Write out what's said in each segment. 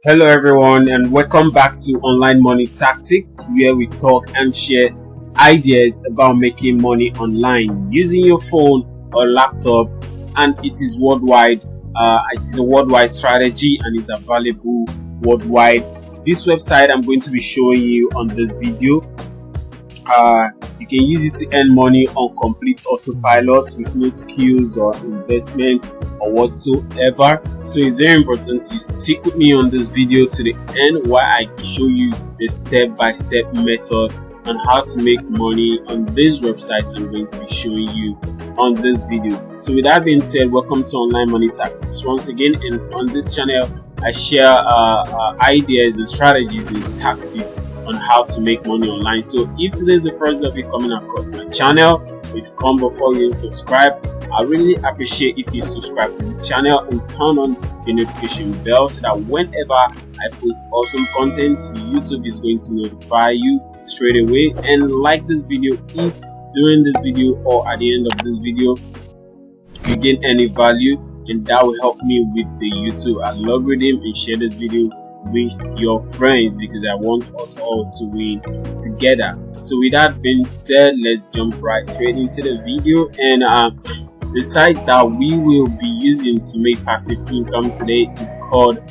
Hello everyone and welcome back to Online Money Tactics, where we talk and share ideas about making money online using your phone or laptop, and it is worldwide. It is a worldwide strategy and is available worldwide. This website I'm going to be showing you on this video, you can use it to earn money on complete autopilot with no skills or investment or whatsoever. So it's very important to stick with me on this video to the end, while I show you the step-by-step method on how to make money on these websites I'm going to be showing you on this video. So with that being said, welcome to Online Money Tactics once again, and on this channel I share ideas and strategies and tactics on how to make money online. So if today is the first of you coming across my channel, if you come before you subscribe, I really appreciate if you subscribe to this channel and turn on the notification bell so that whenever I post awesome content, YouTube is going to notify you straight away. And like this video if during this video or at the end of this video you gain any value, and that will help me with the YouTube algorithm, and share this video with your friends because I want us all to win together. So with that being said, let's jump right straight into the video. And the site that we will be using to make passive income today is called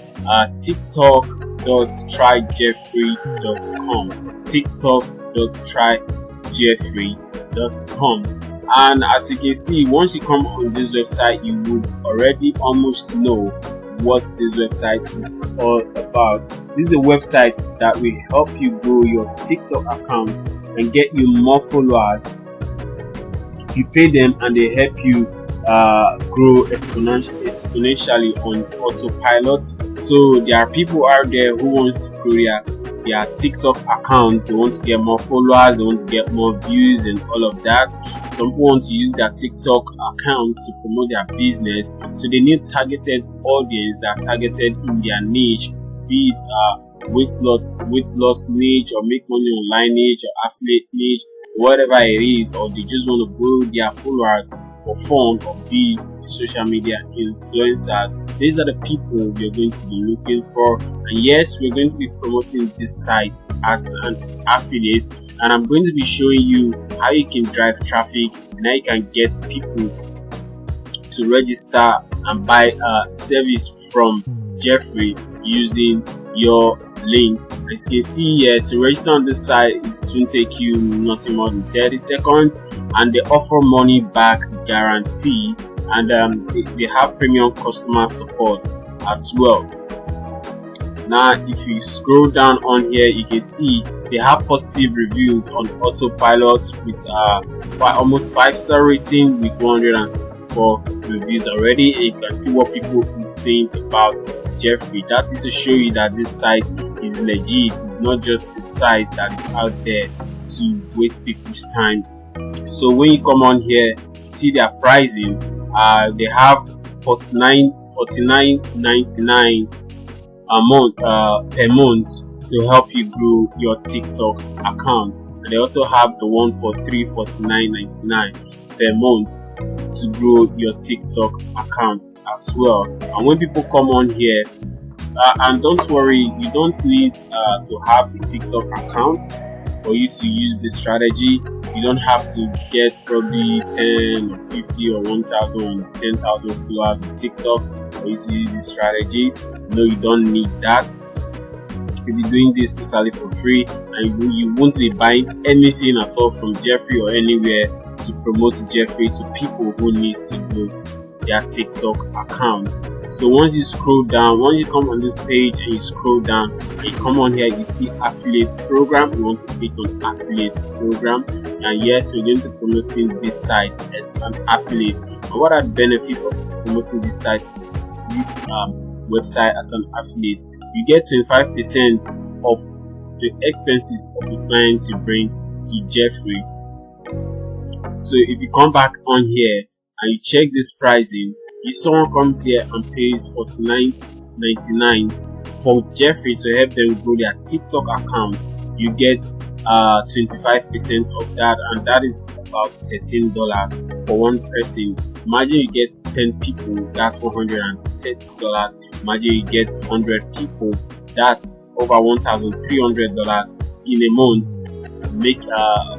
tiktok.tryjeffrey.com. tiktok.tryjeffrey.com. And as you can see, once you come on this website, you would already almost know what this website is all about. This is a website that will help you grow your TikTok account and get you more followers. You pay them and they help you grow exponentially on autopilot. So there are people out there who wants to grow their TikTok accounts. They want to get more followers, they want to get more views and all of that. Some people want to use their TikTok accounts to promote their business, so they need targeted audience that are targeted in their niche, be it weight loss niche, or make money online niche, or affiliate niche, whatever it is, or they just want to grow their followers for fun or be social media influencers. These are the people we're going to be looking for. And yes, we're going to be promoting this site as an affiliate, and I'm going to be showing you how you can drive traffic and how you can get people to register and buy a service from Jeffrey using your link. As you can see here, to register on this site, it won't take you nothing more than 30 seconds, and they offer money back guarantee, and they have premium customer support as well. Now if you scroll down on here, you can see they have positive reviews on autopilot with almost 5-star rating with 164 reviews already, and you can see what people is saying about Jeffrey. That is to show you that this site is legit. It's not just a site that is out there to waste people's time. So when you come on here, you see their pricing. They have $49.99 a month per month to help you grow your TikTok account, and they also have the one for $349.99 per month to grow your TikTok account as well. And when people come on here, and don't worry, you don't need to have a TikTok account for you to use this strategy. You don't have to get probably 10 or 50 or 1,000 or 10,000 followers on TikTok for you to use this strategy. No, you don't need that. You'll be doing this totally for free, and you won't be buying anything at all from Jeffrey or anywhere to promote Jeffrey to people who need to grow their TikTok account. So once you scroll down, once you come on this page and you scroll down and you come on here, you see affiliate program. You want to click on affiliate program, and yes, we're going to promoting this site as an affiliate. And what are the benefits of promoting this site, this website as an affiliate? You get 25% of the expenses of the clients you bring to Jeffrey. So if you come back on here and you check this pricing, if someone comes here and pays $49.99 for Jeffrey to help them grow their TikTok account, you get 25% of that, and that is about $13 for one person. Imagine you get 10 people, that's $130. Imagine you get 100 people, that's over $1,300 in a month. Make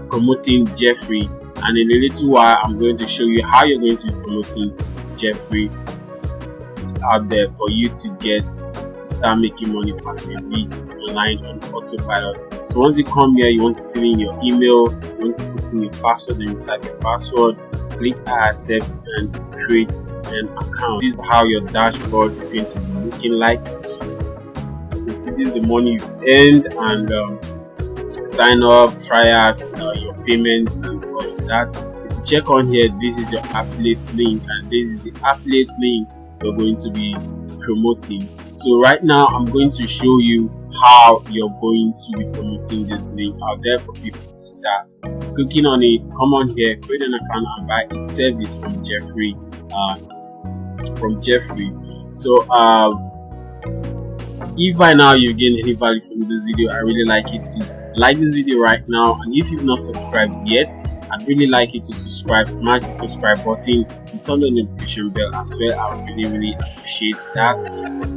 promoting Jeffrey, and in a little while I'm going to show you how you're going to be promoting Jeffrey out there for you to start making money passively online on autopilot. So once you come here, you want to fill in your email, you want to put in your password, and you type your password, click I accept and create an account. This is how your dashboard is going to be looking like. As you can see, this is the money you've earned, and sign up, trials, your payments, and all of that. If you check on here, this is your affiliate link, and this is the affiliate link we're going to be promoting. So right now I'm going to show you how you're going to be promoting this link out there for people to start. Clicking on it, come on here, create an account and buy a service from Jeffrey. So if by now you gain any value from this video, I really like you to like this video right now, and if you've not subscribed yet, I'd really like you to subscribe, smash the subscribe button and turn on the notification bell as well. I would really appreciate that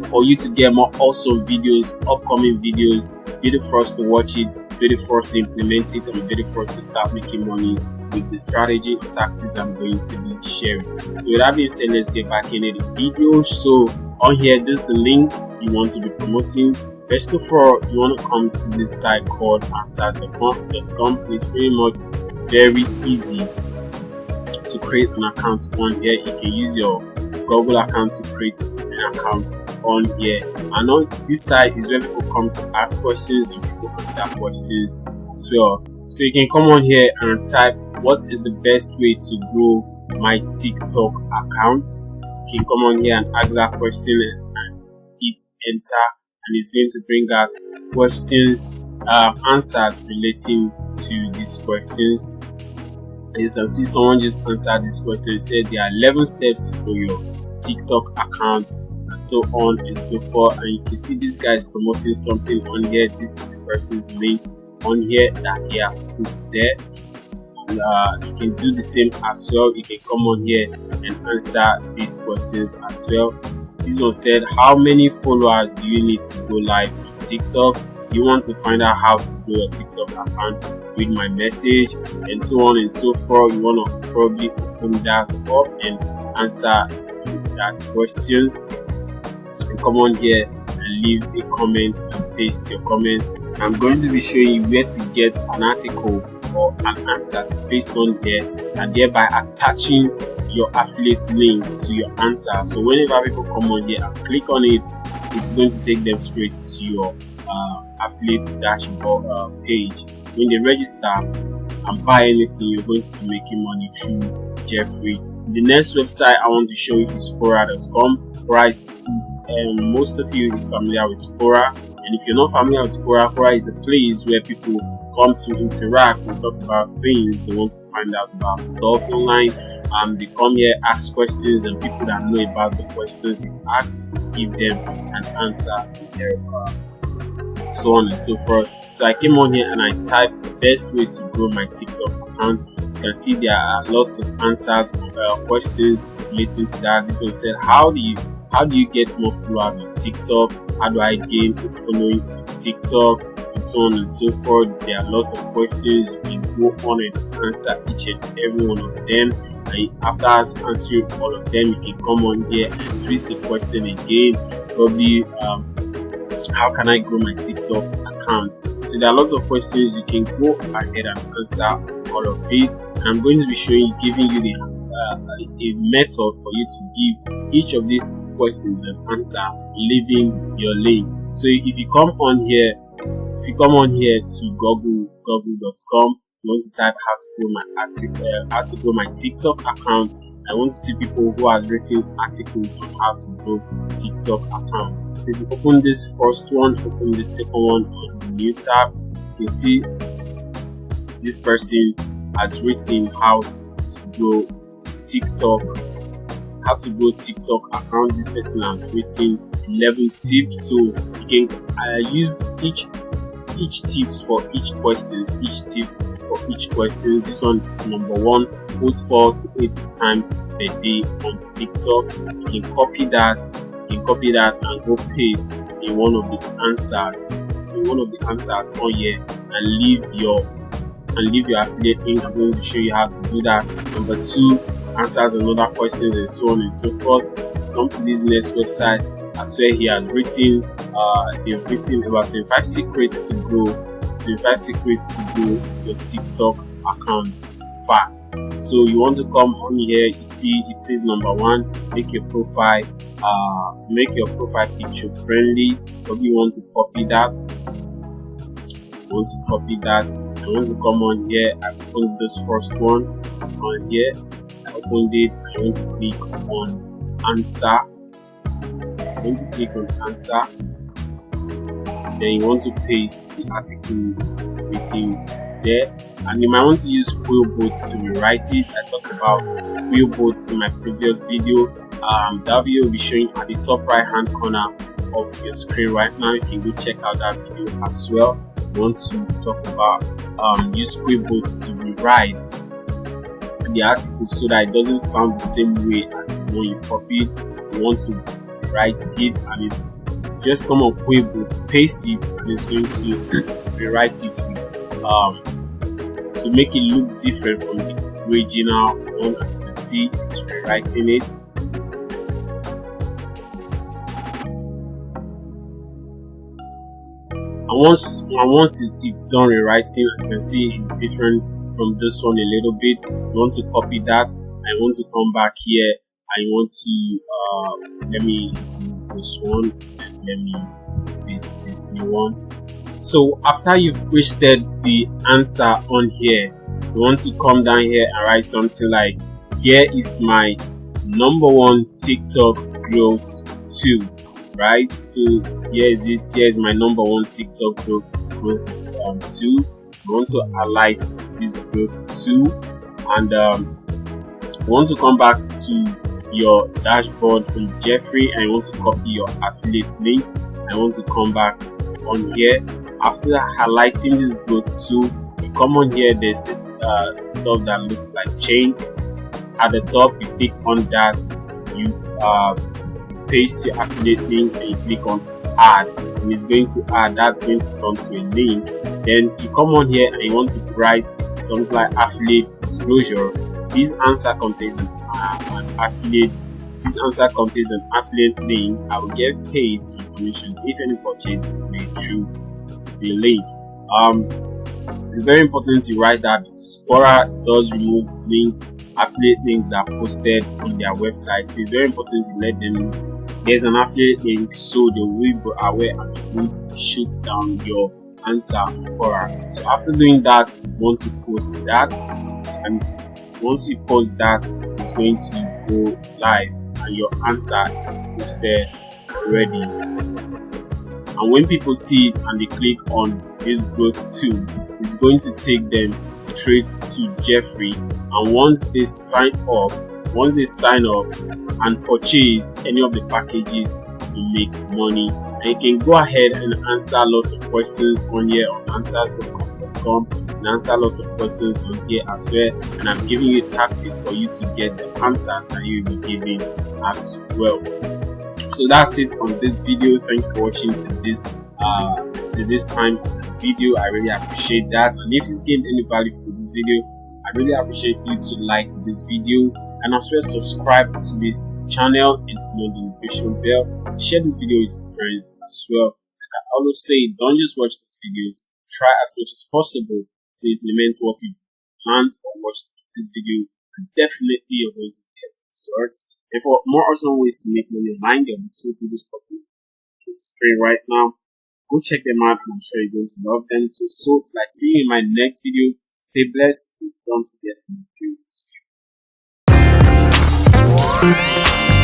for you to get more awesome videos, upcoming videos. Be the first to watch it, be the first to implement it, and be the first to start making money with the strategy and tactics that I'm going to be sharing. So with that being said, let's get back into the video. So on here, this is the link you want to be promoting. First of all, you want to come to this site called answers.com. It's pretty much very easy to create an account on here. You can use your Google account to create an account on here, and on this site is where people come to ask questions and people answer questions as well. So you can come on here and type, what is the best way to grow my TikTok account? You can come on here and ask that question and hit enter, and it's going to bring out questions, answers relating to these questions. As you can see, someone just answered this question. It said there are 11 steps for your TikTok account, and so on and so forth. And you can see this guy is promoting something on here. This is the person's link on here that he has put there. And you can do the same as well. You can come on here and answer these questions as well. This one said, how many followers do you need to go live on TikTok? You want to find out how to grow a TikTok account, read my message, and so on and so forth. You want to probably open that up and answer that question, and come on here and leave a comment and paste your comment. I'm going to be showing you where to get an article or an answer to paste on here, and thereby attaching your affiliate link to your answer. So whenever people come on here and click on it, it's going to take them straight to your affiliate dashboard page. When they register and buy anything, you're going to be making money through Jeffrey. The next website I want to show you is Quora.com. Most of you is familiar with Quora, and if you're not familiar with Quora, Quora is a place where people come to interact and talk about things they want to find out about stuff online. They come here, ask questions, and people that know about the questions they asked give them an answer there, so on and so forth. So I came on here and I typed the best ways to grow my TikTok account. As you can see, there are lots of answers, questions relating to that. This one said, how do you get more followers on TikTok? How do I gain a following on TikTok? And so on and so forth. There are lots of questions. You can go on and answer each and every one of them. And after answering all of them, you can come on here and twist the question again. Probably, how can I grow my TikTok account? So there are lots of questions. You can go ahead and answer all of it. And I'm going to be giving you a method for you to give each of these questions an answer, leaving your link. So if you come on here to google.com, you want to type how to grow my TikTok account. I want to see people who have written articles on how to grow TikTok account. So if you open this first one, open the second one on the new tab, as you can see, this person has written how to grow TikTok account. This person has written 11 tips, so you can use each each tips for each questions. This one's number 1: post 4 to 8 times per day on TikTok. You can copy that and go paste in one of the answers on here and leave your affiliate link. I'm going to show you how to do that. Number 2, answers another questions and so on and so forth. Come to this next website. I swear he has written they've written about 25 secrets to grow your TikTok account fast. So you want to come on here, you see it says number 1, make your profile picture friendly. Probably want to copy that. I want to come on here. I open this first one on here. I opened it. I want to click on answer. Then you want to paste the article within there, and you might want to use Quillbot to rewrite it. I talked about Quillbot in my previous video. That video will be showing at the top right hand corner of your screen right now. You can go check out that video as well. You want to talk about use Quillbot to rewrite the article so that it doesn't sound the same way as the one you copied. You want to write it, and it's just come on Quillbot, paste it, and it's going to rewrite it with to make it look different from the original one. As you can see, it's rewriting it. And once it's done rewriting, as you can see, it's different from this one a little bit. You want to copy that, and you want to come back here, and you want to let me do this one, and let me paste this new one. So after you've pasted the answer on here, you want to come down here and write something like, here is my number 1 TikTok growth 2, right? So here's my number 1 TikTok growth 2. You want to highlight this growth 2, and you want to come back to your dashboard from Jeffrey, and you want to copy your affiliate link. I want to come back on here. After highlighting this growth 2, you come on here. There's this stuff that looks like chain at the top. You click on that, you paste your affiliate link, and you click on add, and it's going to add. That's going to turn to a link. Then you come on here and you want to write something like affiliate disclosure. This answer contains an affiliate link. I will get paid some commissions if any purchase is made through the link. It's very important to write that Quora does remove affiliate links that are posted on their website. So it's very important to let them know there's an affiliate link, so they will be aware and they will shoot down your answer on Quora. So after doing that, you want to post that, and once you post that, it's going to go live and your answer is posted already. And when people see it and they click on this growth 2, it's going to take them straight to Jeffrey. And once they sign up and purchase any of the packages, you make money. And you can go ahead and answer lots of questions on here on answers.com and answer lots of questions on here as well. And I'm giving you tactics for you to get the answer that you'll be giving as well. So that's it on this video. Thank you for watching to this time of the video. I really appreciate that. And if you gained any value from this video, I really appreciate you to like this video and as well subscribe to this channel and to the notification bell. Share this video with your friends as well. Like I always say, don't just watch these videos. Try as much as possible to implement what you learned or watched in this video, and definitely you're going to get results. And for more awesome ways to make money online, there are 2 videos popping on the screen right now. Go check them out, and I'm sure you're going to love them too. So till I see you in my next video, stay blessed and don't forget to see you.